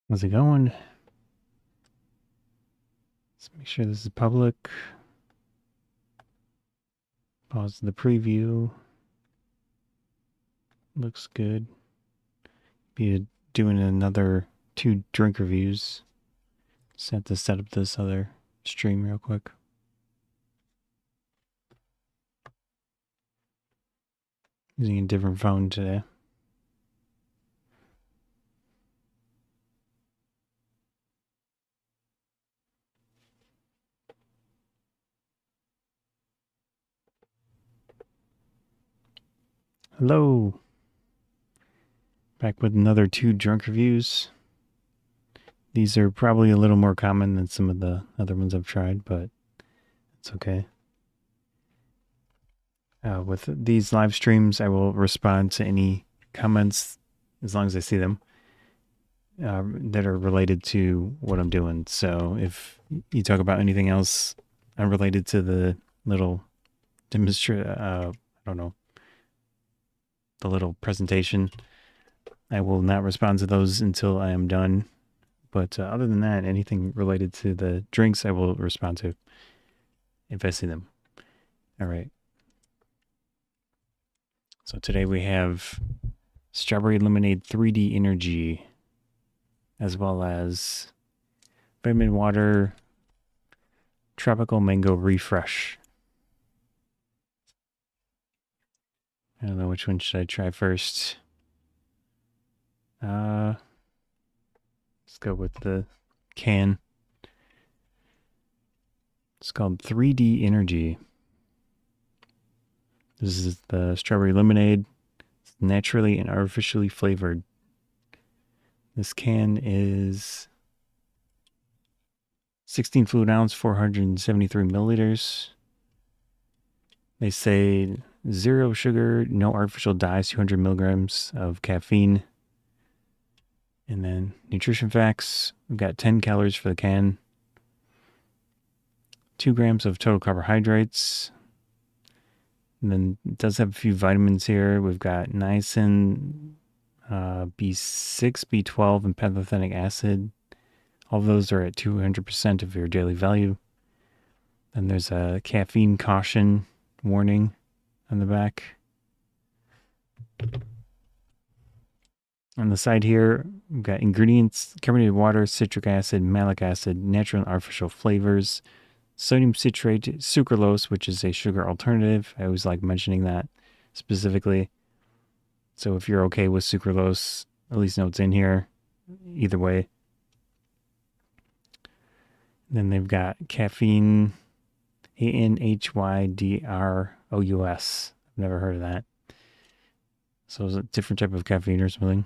How's it going? Let's make sure this is public. Pause the preview. Looks good. Be doing another 2 drink reviews. Just have to set up this other stream real quick. Using a different phone today. Hello. Back with another 2 drunk reviews. These are probably a little more common than some of the other ones I've tried, but it's okay. With these live streams, I will respond to any comments as long as I see them that are related to what I'm doing. So if you talk about anything else unrelated to the little I don't know, the little presentation, I will not respond to those until I am done. But other than that, anything related to the drinks, I will respond to if I see them. All right. So today we have Strawberry Lemonade 3D Energy, as well as Vitamin Water Tropical Mango Refresh. I don't know which one should I try first. Let's go with the can. It's called 3D Energy. This is the strawberry lemonade. It's naturally and artificially flavored. This can is 16 fluid ounce, 473 milliliters. They say 0 sugar, no artificial dyes, 200 milligrams of caffeine. And then nutrition facts. We've got 10 calories for the can. 2 grams of total carbohydrates. And then it does have a few vitamins here. We've got niacin, B6, B12, and pantothenic acid. All of those are at 200% of your daily value. Then there's a caffeine caution warning on the back. On the side here, we've got ingredients: carbonated water, citric acid, malic acid, natural and artificial flavors, sodium citrate, sucralose, which is a sugar alternative. I always like mentioning that specifically. So if you're okay with sucralose, at least know it's in here. Either way. Then they've got caffeine, ANHYDROUS. I've never heard of that. So it's a different type of caffeine or something.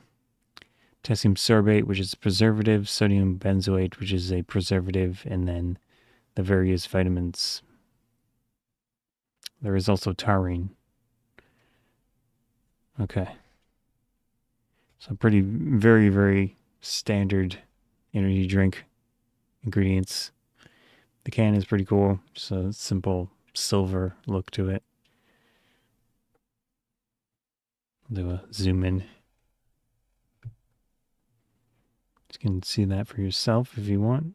Potassium sorbate, which is a preservative, sodium benzoate, which is a preservative, and then the various vitamins. There is also taurine. Okay. So pretty, very, very standard energy drink ingredients. The can is pretty cool. Just a simple silver look to it. I'll do a zoom in. You can see that for yourself if you want.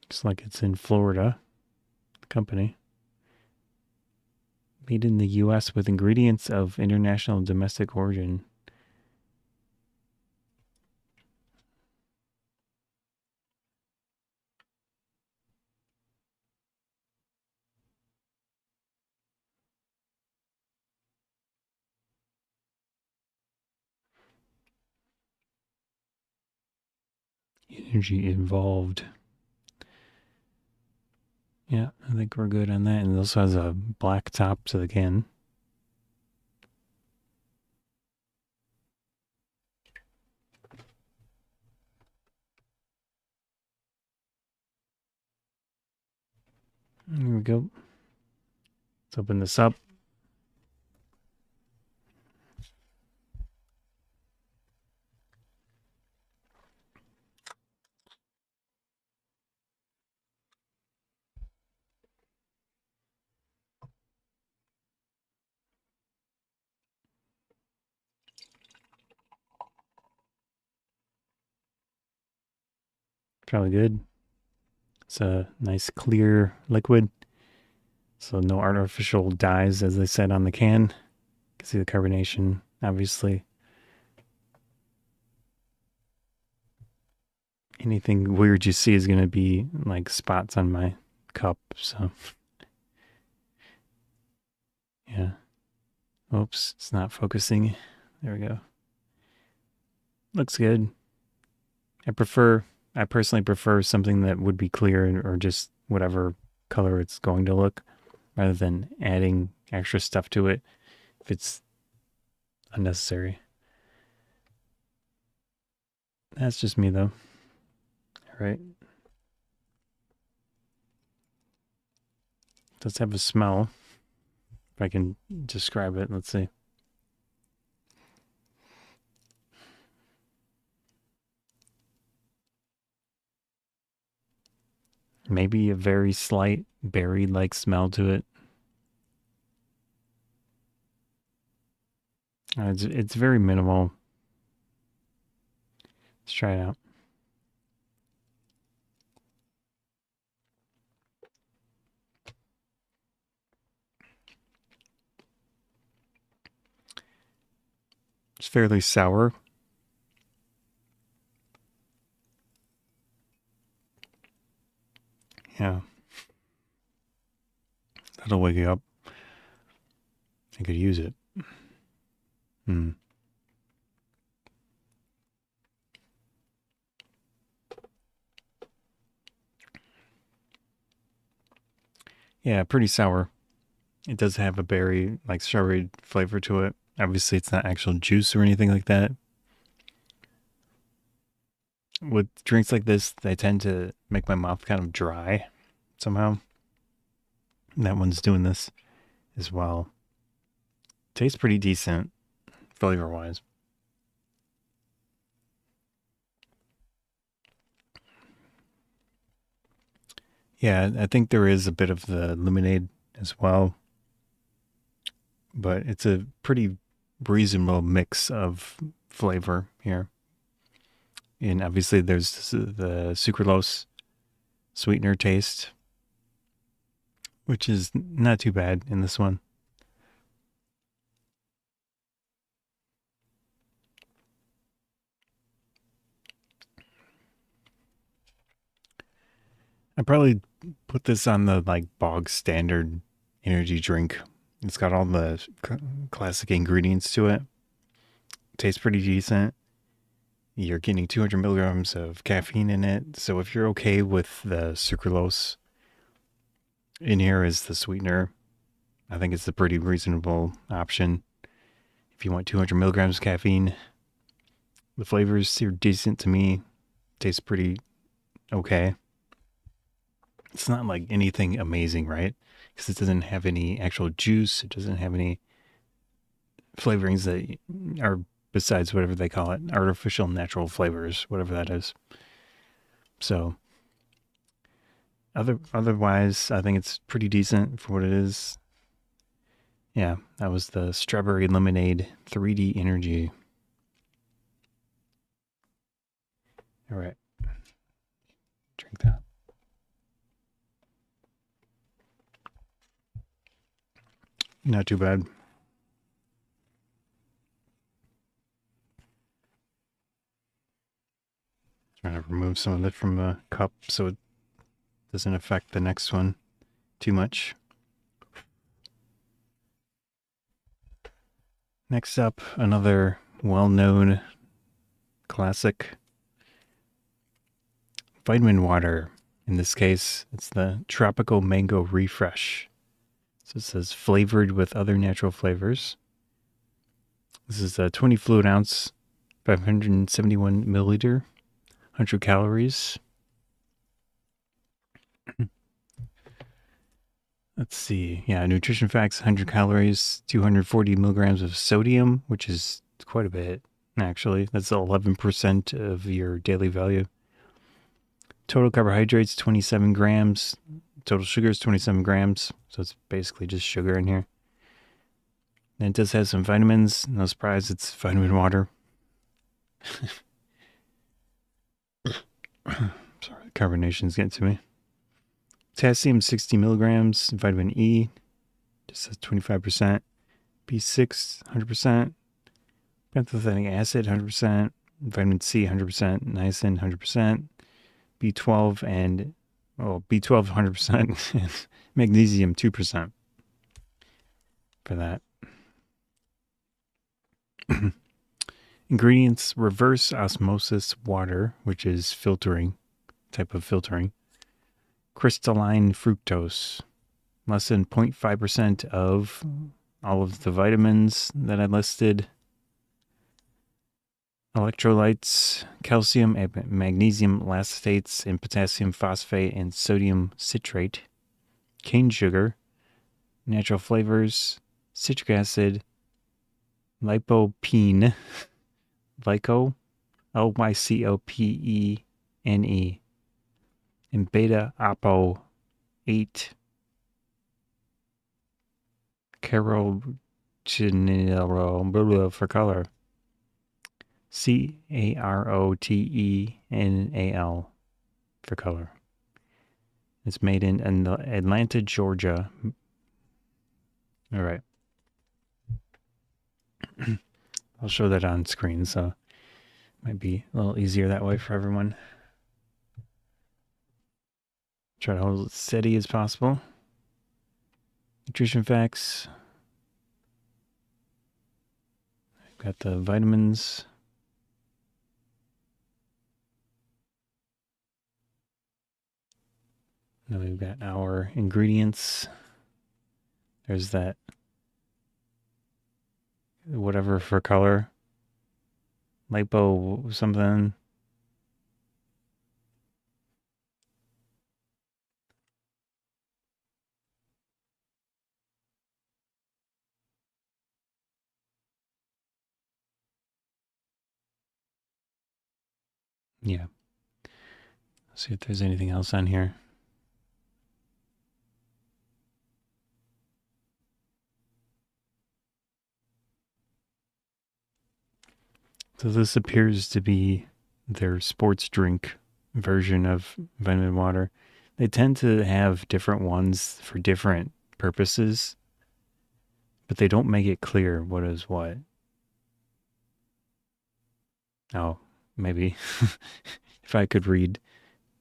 Looks like it's in Florida. The company. Made in the U.S. with ingredients of international and domestic origin. Energy involved. Yeah, I think we're good on that. And it also has a black top to the can. There we go. Let's open this up. Probably good. It's a nice clear liquid. So no artificial dyes, as they said on the can. You can see the carbonation, obviously. Anything weird you see is going to be like spots on my cup. So, yeah. Oops, it's not focusing. There we go. Looks good. I personally prefer something that would be clear or just whatever color it's going to look rather than adding extra stuff to it if it's unnecessary. That's just me though. All right. It does have a smell. If I can describe it, let's see. Maybe a very slight berry-like smell to it. It's very minimal. Let's try it out. It's fairly sour. Yeah. That'll wake you up. I could use it. Hmm. Yeah, pretty sour. It does have a berry, like strawberry flavor to it. Obviously, it's not actual juice or anything like that. With drinks like this, they tend to make my mouth kind of dry somehow. And that one's doing this as well. Tastes pretty decent, flavor wise. Yeah, I think there is a bit of the lemonade as well, but it's a pretty reasonable mix of flavor here. And obviously, there's the sucralose sweetener taste, which is not too bad in this one. I probably put this on the like bog standard energy drink. It's got all the classic ingredients to it. Tastes pretty decent. You're getting 200 milligrams of caffeine in it. So if you're okay with the sucralose in here as the sweetener, I think it's a pretty reasonable option. If you want 200 milligrams of caffeine, the flavors are decent to me. Tastes pretty okay. It's not like anything amazing, right? Because it doesn't have any actual juice. It doesn't have any flavorings that are besides whatever they call it, artificial natural flavors, whatever that is. So otherwise, I think it's pretty decent for what it is. Yeah, that was the strawberry lemonade 3D energy. All right, drink that. Not too bad. Trying to remove some of it from the cup so it doesn't affect the next one too much. Next up, another well-known classic vitamin water. In this case, it's the Tropical Mango Refresh. So it says flavored with other natural flavors. This is a 20 fluid ounce, 571 milliliter, 100 calories. Let's see. Yeah, nutrition facts 100 calories, 240 milligrams of sodium, which is quite a bit, actually. That's 11% of your daily value. Total carbohydrates 27 grams. Total sugars 27 grams. So it's basically just sugar in here. And it does have some vitamins. No surprise, it's vitamin water. Sorry, carbonation's getting to me. Potassium 60 milligrams, vitamin E, just says 25%. B6 100%, pantothenic acid 100%, vitamin C 100%, niacin 100%, B12 and B12 100%, and magnesium 2% for that. Ingredients: reverse osmosis water, which is filtering, type of filtering. Crystalline fructose, less than 0.5% of all of the vitamins that I listed. Electrolytes: calcium and magnesium lactates and potassium phosphate and sodium citrate. Cane sugar, natural flavors, citric acid, lycopene, Lycopene, and beta-apo 8 carotenol for color. Carotenal for color. It's made in Atlanta, Georgia. All right. I'll show that on screen, so it might be a little easier that way for everyone. Try to hold it steady as possible. Nutrition facts. I've got the vitamins. Now we've got our ingredients. There's that whatever for color. Lipo something. Yeah. Let's see if there's anything else on here. So this appears to be their sports drink version of vitamin water. They tend to have different ones for different purposes, but they don't make it clear what is what. Oh, maybe. If I could read,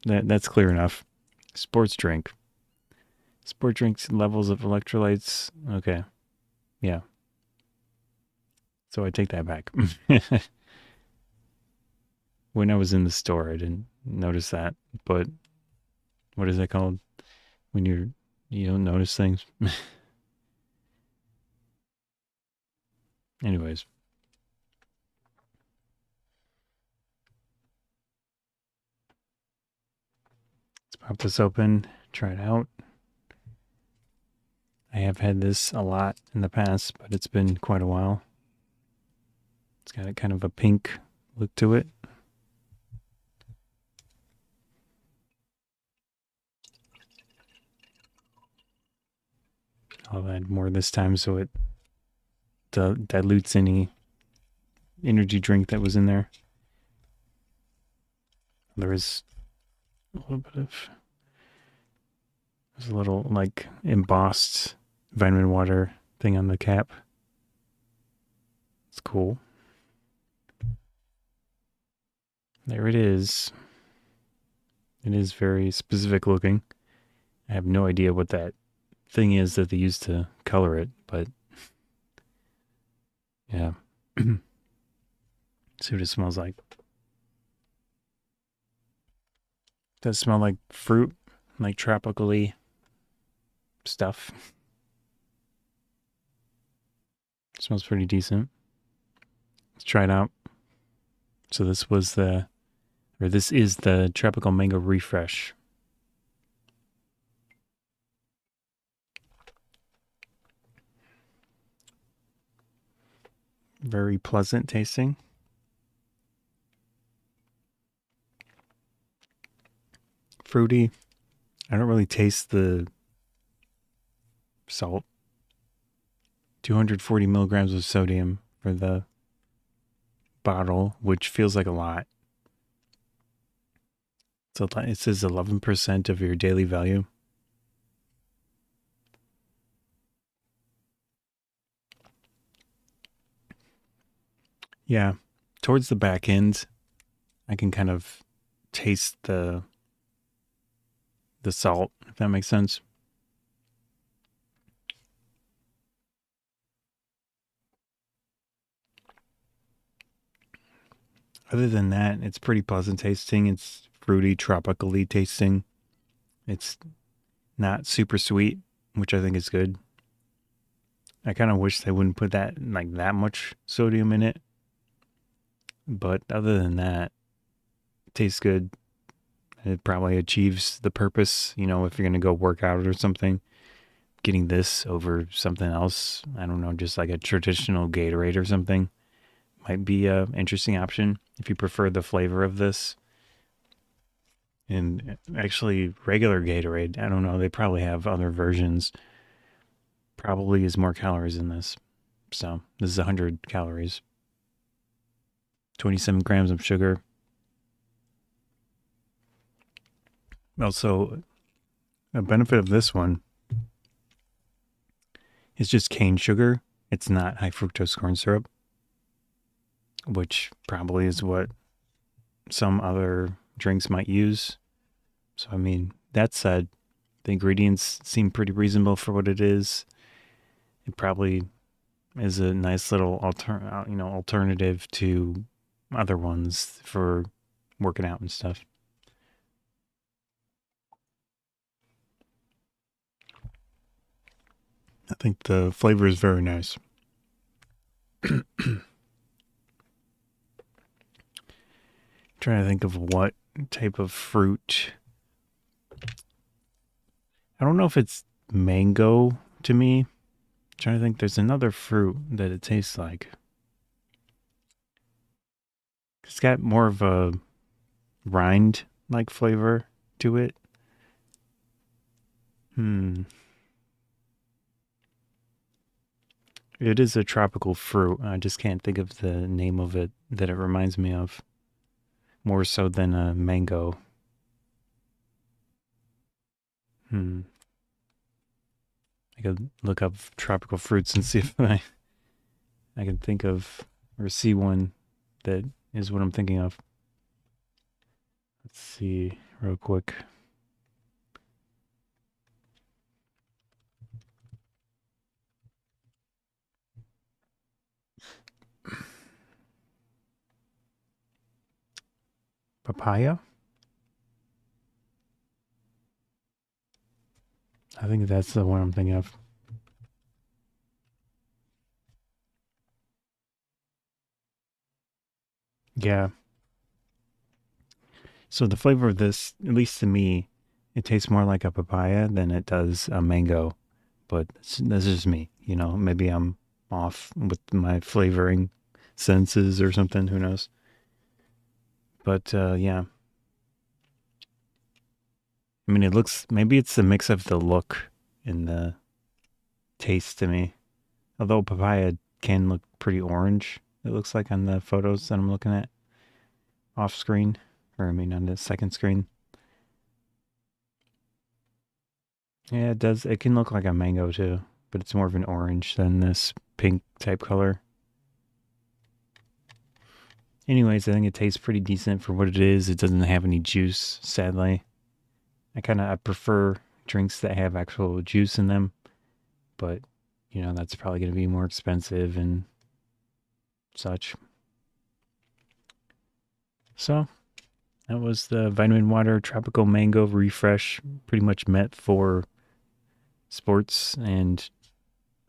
that's clear enough. Sports drink. Sport drinks, levels of electrolytes. Okay. Yeah. So I take that back. When I was in the store, I didn't notice that. But what is that called? When you don't notice things? Anyways. Let's pop this open, try it out. I have had this a lot in the past, but it's been quite a while. It's got a kind of a pink look to it. I'll add more this time so it dilutes any energy drink that was in there. There is a little bit of, there's a little like embossed vitamin water thing on the cap. It's cool. There it is. It is very specific looking. I have no idea what that thing is that they use to color it, but yeah. See what it smells like. Does it smell like fruit, like tropically stuff? It smells pretty decent. Let's try it out. So this is the Tropical Mango Refresh. Very pleasant tasting. Fruity. I don't really taste the salt. 240 milligrams of sodium for the bottle, which feels like a lot. So it says 11% of your daily value. Yeah. Towards the back end, I can kind of taste the salt, if that makes sense. Other than that, it's pretty pleasant tasting. It's fruity, tropically tasting. It's not super sweet, which I think is good. I kind of wish they wouldn't put that much sodium in it. But other than that, it tastes good. It probably achieves the purpose, if you're going to go work out or something. Getting this over something else, I don't know, just like a traditional Gatorade or something, might be a interesting option if you prefer the flavor of this. And actually, regular Gatorade, I don't know, they probably have other versions. Probably is more calories in this. So this is 100 calories, 27 grams of sugar. Also, a benefit of this one is just cane sugar. It's not high fructose corn syrup, which probably is what some other drinks might use. So, I mean, that said, the ingredients seem pretty reasonable for what it is. It probably is a nice little alternative to other ones for working out and stuff. I think the flavor is very nice. Trying to think of what type of fruit. I don't know if it's mango to me. Trying to think, there's another fruit that it tastes like. It's got more of a rind like flavor to it. Hmm. It is a tropical fruit. I just can't think of the name of it that it reminds me of. More so than a mango. Hmm. I could look up tropical fruits and see if I can think of or see one that is what I'm thinking of. Let's see real quick. Papaya? I think that's the one I'm thinking of. Yeah. So the flavor of this, at least to me, it tastes more like a papaya than it does a mango. But this is me. Maybe I'm off with my flavoring senses or something. Who knows? But yeah, I mean, it looks, maybe it's a mix of the look and the taste to me. Although papaya can look pretty orange, it looks like on the photos that I'm looking at off screen, or I mean on the second screen. Yeah, it does. It can look like a mango too, but it's more of an orange than this pink type color. Anyways, I think it tastes pretty decent for what it is. It doesn't have any juice, sadly. I prefer drinks that have actual juice in them, but that's probably going to be more expensive and such. So that was the Vitamin Water Tropical Mango Refresh. Pretty much meant for sports and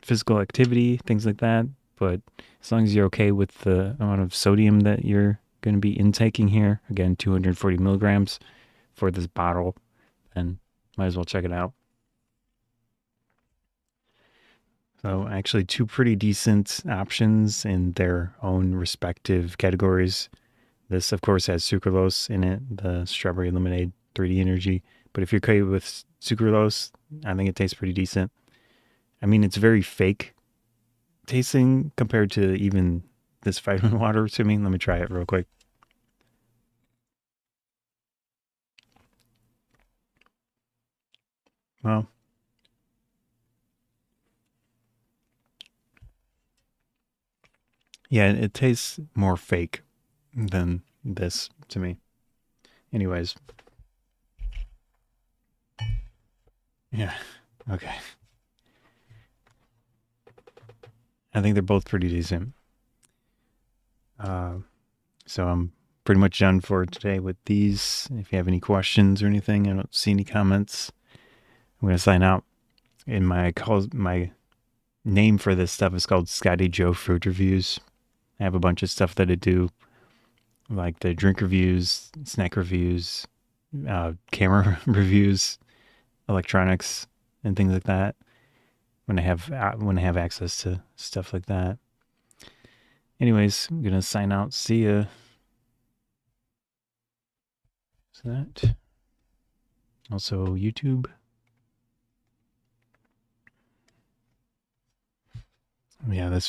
physical activity, things like that. But as long as you're okay with the amount of sodium that you're going to be intaking here, again, 240 milligrams for this bottle, then might as well check it out. So, actually, two pretty decent options in their own respective categories. This, of course, has sucralose in it, the strawberry lemonade 3D energy. But if you're okay with sucralose, I think it tastes pretty decent. I mean, it's very fake tasting compared to even this vitamin water to me. Let me try it real quick. Well, yeah, it tastes more fake than this to me. Anyways, yeah, okay. I think they're both pretty decent. Uh, so I'm pretty much done for today with these. If you have any questions or anything, I don't see any comments. I'm gonna sign out. In my name for this stuff is called Scotty Joe Fruit Reviews. I have a bunch of stuff that I do, like the drink reviews, snack reviews, camera reviews, electronics, and things like that. When I have access to stuff like that. Anyways, I'm gonna sign out. See ya. Is that also YouTube? Yeah, that's